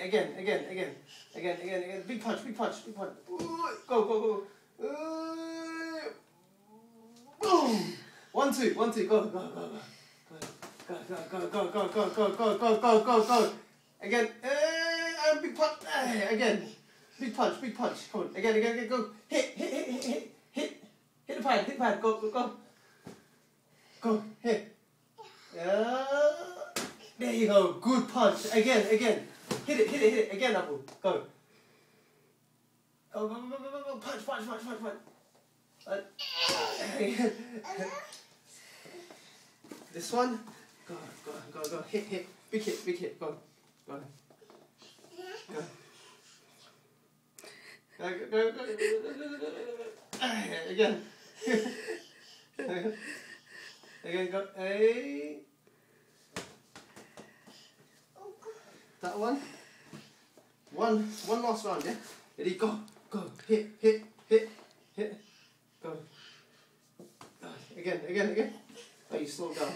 Again. Big punch. Go. Boom. 1, 2. Go. Again. And big punch. Again. Big punch. Come on. Again. Go. Hit. Hit the pad. Go. Hit. There you go. Good punch. Again. Hit it. Again, Abu. Go. Punch. This one. Go. Hit. Big hit. Go. Go. Again. Again, go. Hey. That one. One last round, yeah? Ready, go. Hit. Go. Again. Oh, you slowed down.